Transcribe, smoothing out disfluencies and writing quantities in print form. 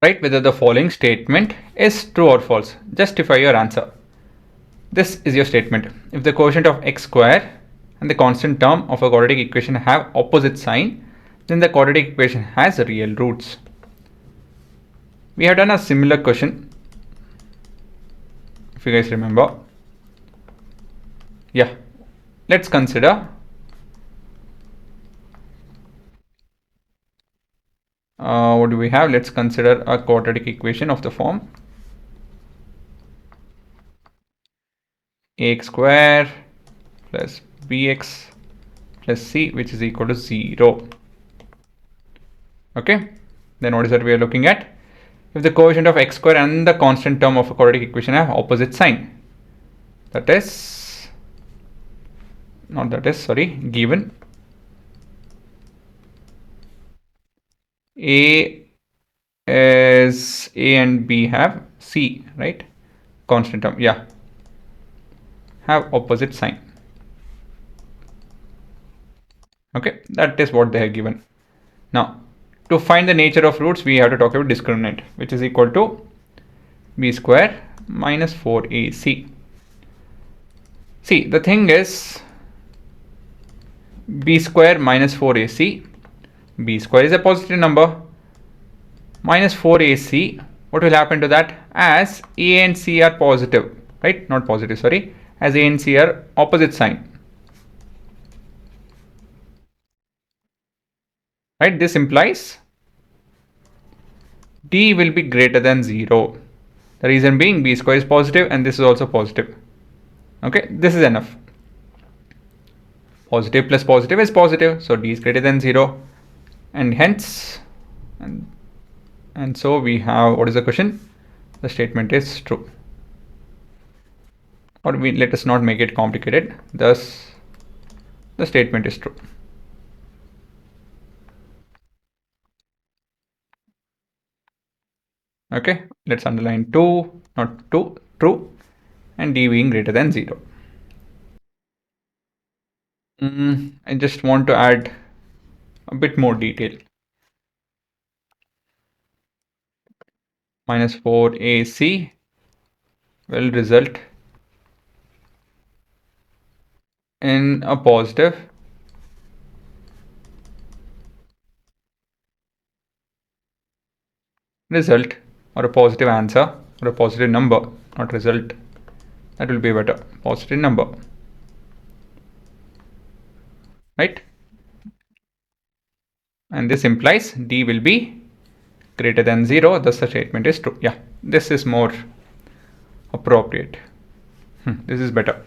Write whether the following statement is true or false. Justify your answer. This is your statement. If the quotient of x square and the constant term of a quadratic equation have opposite sign, then the quadratic equation has real roots. We have done a similar question, if you guys remember. Yeah, let's consider what do we have? Let's consider a quadratic equation of the form ax square plus bx plus c, which is equal to 0. Okay, then what is that we are looking at? If the coefficient of x square and the constant term of a quadratic equation have opposite sign, that is, not that is, sorry, given a is a and b have c, right? Constant term, yeah, have opposite sign. Okay, that is what they have given. Now, to find the nature of roots, we have to talk about discriminant, which is equal to b square minus 4ac. See, the thing is b square minus 4ac. B square is a positive number. Minus 4ac. What will happen to that? As a and c are positive, right? Not positive, sorry. As a and c are opposite sign. Right? This implies d will be greater than 0. The reason being b square is positive and this is also positive. Okay, this is enough. Positive plus positive is positive, so d is greater than 0, and hence and so we have, what is the question? The statement is true. Or let us not make it complicated. Thus, the statement is true. Okay, let's underline 2, not 2, true, and d being greater than 0. I just want to add a bit more detail. Minus 4ac will result in a positive result or a positive answer or a positive number, not result. That will be better. Positive number. Right? And this implies d will be greater than 0, thus the statement is true. Yeah, this is more appropriate. This is better.